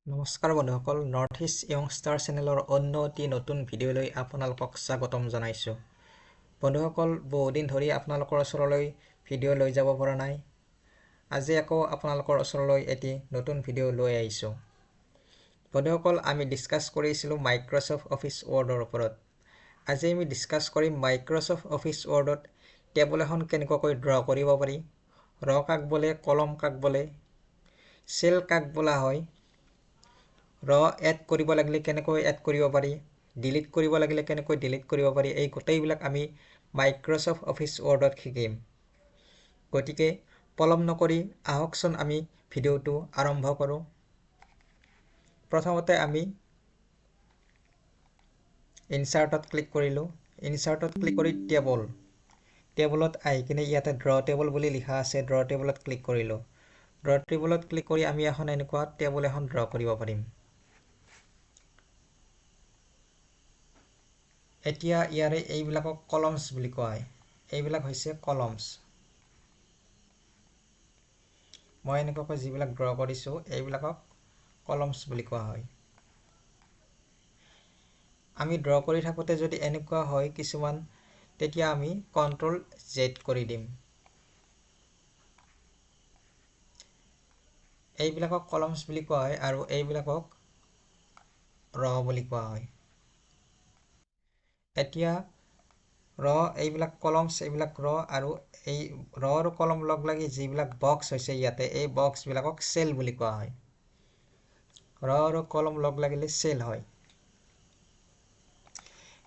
নমস্কাৰ বন্ধুসকল, north east youngster চেনেলৰ অন্য এটি নতুন ভিডিঅ'লৈ আপোনালোকক স্বাগতম জনাইছোঁ। বন্ধুসকল, বহুদিন ধৰি আপোনালোকৰ ওচৰলৈ ভিডিঅ' লৈ যাব পৰা নাই। আজি আকৌ আপোনালোকৰ ওচৰলৈ এটি নতুন ভিডিঅ' লৈ আহিছোঁ। বন্ধুসকল, আমি ডিছকাছ কৰিছিলোঁ মাইক্ৰ'ছফ্ট অফিচ ৱৰ্ডৰ ওপৰত। আজি আমি ডিছকাছ কৰিম মাইক্ৰ'ছফ্ট অফিচ ৱৰ্ডত টেবুল এখন কেনেকুৱাকৈ ড্ৰ কৰিব পাৰি, ৰ কাক বোলে, কলম কাক বোলে, চেল কাক বোলা হয়, ৰ এড কৰিব লাগিলে কেনেকৈ এড কৰিব পাৰি, ডিলিট কৰিব লাগিলে কেনেকৈ ডিলিট কৰিব পাৰি, এই গোটেইবিলাক আমি মাইক্ৰ'ছফ্ট অফিচ ৱৰ্ডত শিকিম। গতিকে পলম নকৰি আহকচোন আমি ভিডিঅ'টো আৰম্ভ কৰোঁ। প্ৰথমতে আমি ইনচাৰ্টত ক্লিক কৰিলোঁ। ইনচাৰ্টত ক্লিক কৰি টেবুলত আহি কিনে ইয়াতে ড্ৰ টেবুল বুলি লিখা আছে, ড্ৰ টেবুলত ক্লিক কৰিলোঁ। ড্ৰ টেবুলত ক্লিক কৰি আমি এখন এনেকুৱা টেবুল এখন ড্ৰ কৰিব পাৰিম। এতিয়া ইয়াৰে এইবিলাকক কলমছ বুলি কোৱা হয়। এইবিলাক হৈছে কলমছ। মই এনেকুৱাকৈ যিবিলাক ড্ৰ কৰিছোঁ এইবিলাকক কলমছ বুলি কোৱা হয়। আমি ড্ৰ কৰি থাকোঁতে যদি এনেকুৱা হয় কিছুমান, তেতিয়া আমি Ctrl+Z কৰি দিম। এইবিলাকক কলমছ বুলি কোৱা হয় আৰু এইবিলাকক ৰ বুলি কোৱা হয়। এতিয়া এইবিলাক কলমছ, এইবিলাক ৰ, আৰু এই ৰ আৰু কলম লগ লাগি যিবিলাক বক্স হৈছে ইয়াতে, এই বক্সবিলাকক চেল বুলি কোৱা হয়। ৰ আৰু কলম লগ লাগিলে চেল হয়।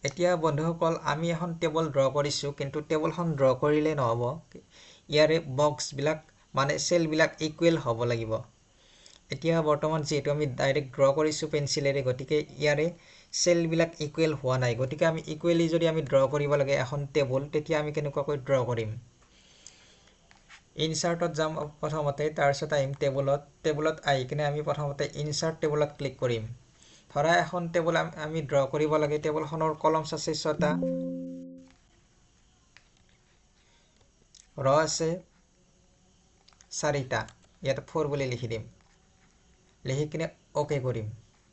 এতিয়া বন্ধুসকল, আমি এখন টেবুল ড্ৰ কৰিছোঁ, কিন্তু টেবুলখন ড্ৰ কৰিলে নহ'ব। ইয়াৰে বক্সবিলাক মানে চেলবিলাক ইকুৱেল হ'ব লাগিব। এতিয়া বৰ্তমান যিহেতু আমি ডাইৰেক্ট ড্ৰ কৰিছোঁ পেঞ্চিলেৰে, গতিকে ইয়াৰে চেলবিলাক ইকুৱেল হোৱা নাই। গতিকে আমি ইকুৱেলি যদি আমি ড্ৰ কৰিব লাগে এখন টেবুল, তেতিয়া আমি কেনেকুৱাকৈ ড্ৰ কৰিম? ইনচাৰ্টত যাম প্ৰথমতে, তাৰপিছত আহিম টেবুলত আহি কিনে আমি প্ৰথমতে ইনচাৰ্ট টেবুলত ক্লিক কৰিম। ধৰা এখন টেবুল আমি ড্ৰ কৰিব লাগে। টেবুলখনৰ কলমছ আছে 6টা, ৰ আছে 4টা। ইয়াতে 4 বুলি লিখি দিম। লিখি কিনে অ'কে কৰিম।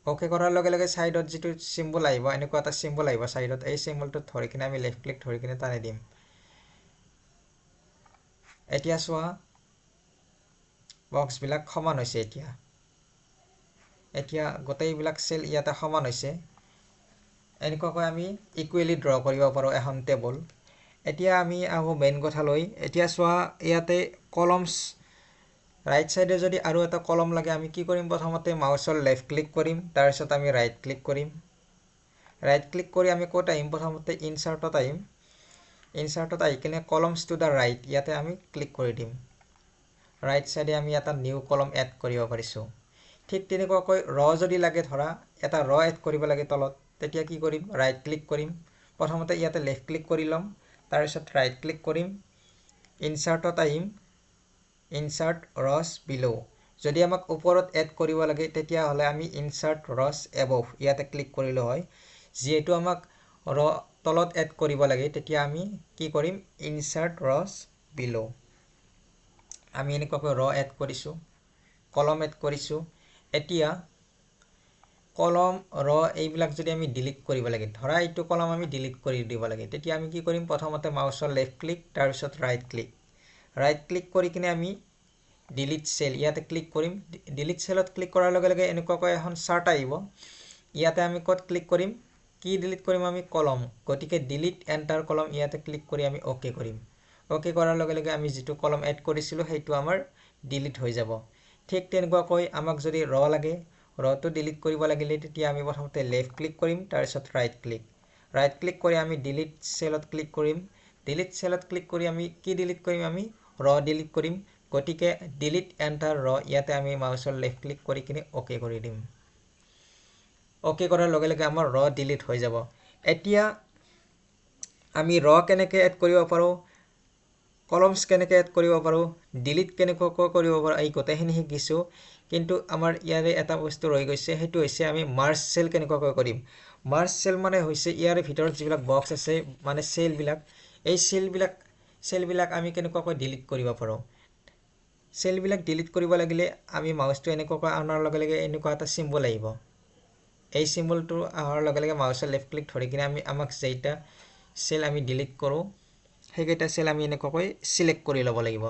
অ'কে কৰাৰ লগে লগে ছাইডত যিটো চিম্বল আহিব, এনেকুৱা এটা চিম্বল আহিব ছাইডত, এই চিম্বলটোত ধৰি কিনে আমি লেফ্ট ক্লিক ধৰি কিনে টানি দিম। এতিয়া চোৱা, বক্সবিলাক সমান হৈছে। এতিয়া গোটেইবিলাক চেল ইয়াতে সমান হৈছে। এনেকুৱাকৈ আমি ইকুৱেলি ড্ৰ কৰিব পাৰোঁ এখন টেবুল। এতিয়া আমি আহোঁ মেইন কথালৈ। এতিয়া চোৱা, ইয়াতে কলমছ, ৰাইট চাইডে যদি আৰু এটা কলম লাগে, আমি কি কৰিম? প্ৰথমতে মাউচৰ লেফ্ট ক্লিক কৰিম, তাৰপিছত আমি ৰাইট ক্লিক কৰিম। ৰাইট ক্লিক কৰি আমি ক'ত আহিম? প্ৰথমতে ইনচাৰ্টত আহিম। ইনচাৰ্টত আহি কিনে কলমছ টু দ্য ৰাইট, ইয়াতে আমি ক্লিক কৰি দিম। ৰাইট চাইডে আমি এটা নিউ কলম এড কৰিব পাৰিছোঁ। ঠিক তেনেকুৱাকৈ ৰ যদি লাগে, ধৰা এটা ৰ এড কৰিব লাগে তলত, তেতিয়া কি কৰিম? ৰাইট ক্লিক কৰিম। প্ৰথমতে ইয়াতে লেফ্ট ক্লিক কৰি ল'ম, তাৰপিছত ৰাইট ক্লিক কৰিম। ইনচাৰ্টত আহিম, ইনচাৰ্ট ৰছ বিলো। যদি আমাক ওপৰত এড কৰিব লাগে, তেতিয়াহ'লে আমি ইনচাৰ্ট ৰছ এবভ ইয়াতে ক্লিক কৰিলোঁ হয়। যিহেতু আমাক ৰ তলত এড কৰিব লাগে, তেতিয়া আমি কি কৰিম? ইনচাৰ্ট ৰছ বিলো। আমি এনেকুৱাকৈ ৰ এড কৰিছোঁ, কলম এড কৰিছোঁ। এতিয়া কলম, ৰ এইবিলাক যদি আমি ডিলিট কৰিব লাগে, ধৰা এইটো কলম আমি ডিলিট কৰি দিব লাগে, তেতিয়া আমি কি কৰিম? প্ৰথমতে মাউচৰ লেফ্ট ক্লিক, তাৰপিছত ৰাইট ক্লিক। ৰাইট ক্লিক কৰি কিনে আমি ডিলিট চেল ইয়াতে ক্লিক কৰিম। ডিলিট চেলত ক্লিক কৰাৰ লগে লগে এনেকুৱাকৈ এখন চাৰ্ট আহিব। ইয়াতে আমি ক'ত ক্লিক কৰিম? কি ডিলিট কৰিম? আমি কলম। গতিকে ডিলিট এণ্টাৰ কলম ইয়াতে ক্লিক কৰি আমি অ'কে কৰিম। অ'কে কৰাৰ লগে লগে আমি যিটো কলম এড কৰিছিলোঁ, সেইটো আমাৰ ডিলিট হৈ যাব। ঠিক তেনেকুৱাকৈ আমাক যদি ৰ লাগে, ৰটো ডিলিট কৰিব লাগিলে, তেতিয়া আমি প্ৰথমতে লেফ্ট ক্লিক কৰিম, তাৰপিছত ৰাইট ক্লিক। ৰাইট ক্লিক কৰি আমি ডিলিট চেলত ক্লিক কৰিম। ডিলিট চেলত ক্লিক কৰি আমি কি ডিলিট কৰিম? আমি ৰ ডিলিট কৰিম। গতিকে ডিলিট এণ্টাৰ ৰ, ইয়াতে আমি মাউচৰ লেফ্ট ক্লিক কৰি কিনে অ'কে কৰি দিম। অ'কে কৰাৰ লগে লগে আমাৰ ৰ ডিলিট হৈ যাব। এতিয়া আমি ৰ কেনেকৈ এড কৰিব পাৰোঁ, কলমছ কেনেকৈ এড কৰিব পাৰোঁ, ডিলিট কেনেকুৱাকৈ কৰিব পাৰোঁ, এই গোটেইখিনি শিকিছোঁ। কিন্তু আমাৰ ইয়াৰে এটা বস্তু ৰৈ গৈছে, সেইটো হৈছে আমি মাৰ্জ চেল কেনেকুৱাকৈ কৰিম। মাৰ্জ চেল মানে হৈছে ইয়াৰে ভিতৰত যিবিলাক বক্স আছে, মানে চেলবিলাক, এই চেলবিলাক আমি কেনেকুৱাকৈ ডিলিট কৰিব পাৰোঁ। চেলবিলাক ডিলিট কৰিব লাগিলে আমি মাউচটো এনেকুৱাকৈ অনাৰ লগে লগে এনেকুৱা এটা চিম্বল আহিব এই চিম্বলটো অহাৰ লগে লগে মাউচৰ লেফ্ট ক্লিক ধৰি কিনে আমাক যেইটা চেল আমি ডিলিট কৰোঁ সেইকেইটা চেল আমি এনেকুৱাকৈ সিলেক্ট কৰি ল'ব লাগিব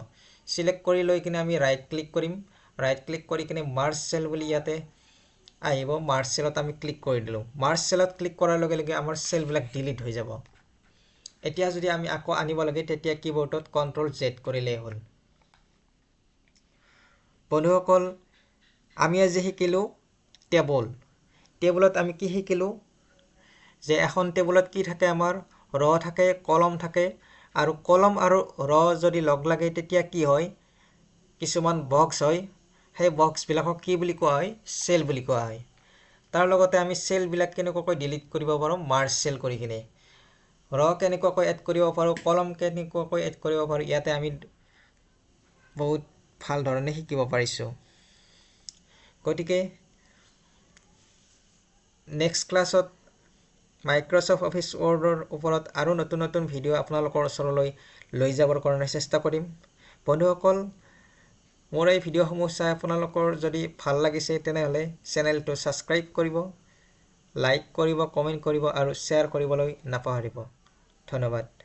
সিলেক্ট কৰি লৈ কিনে আমি ৰাইট ক্লিক কৰিম ৰাইট ক্লিক কৰি কিনে মাৰ্জ চেল বুলি ইয়াতে আহিব মাৰ্জ চেলত আমি ক্লিক কৰি দিলোঁ মাৰ্জ চেলত ক্লিক কৰাৰ লগে লগে আমাৰ চেলবিলাক ডিলিট হৈ যাব এতিয়া যদি আমি আকৌ আনিব লাগে তেতিয়া কিবোৰ্ডত কন্ট্ৰল জেড কৰিলেই হ'ল বন্ধুসকল আমি আজি শিকিলোঁ টেবুলত আমি কি শিকিলোঁ যে এখন টেবুলত কি থাকে আমাৰ ৰ থাকে কলম থাকে আৰু কলম আৰু ৰ যদি লগ লাগে তেতিয়া কি হয় কিছুমান বক্স হয় সেই বক্সবিলাকক কি বুলি কোৱা হয় চেল বুলি কোৱা হয় তাৰ লগতে আমি চেলবিলাক কেনেকুৱাকৈ ডিলিট কৰিব পাৰোঁ মাৰ্জ চেল কৰি কিনে ৰ কেনেকুৱাকৈ এড কৰিব পাৰোঁ কলম কেনেকুৱাকৈ এড কৰিব পাৰোঁ ইয়াতে আমি বহুত ভাল ধৰণে শিকিব পাৰিছোঁ গতিকে নেক্সট ক্লাছত মাইক্ৰ'ছফ্ট অফিচ ৱৰ্ডৰ ওপৰত আৰু নতুন নতুন ভিডিঅ' আপোনালোকৰ ওচৰলৈ লৈ যাবৰ কাৰণে চেষ্টা কৰিম বন্ধুসকল মোৰ এই ভিডিঅ'সমূহ চাই আপোনালোকৰ যদি ভাল লাগিছে তেনেহ'লে চেনেলটো ছাবস্ক্ৰাইব কৰিব লাইক কৰিব কমেণ্ট কৰিব আৰু শ্বেয়াৰ কৰিবলৈ নাপাহৰিব ধন্যবাদ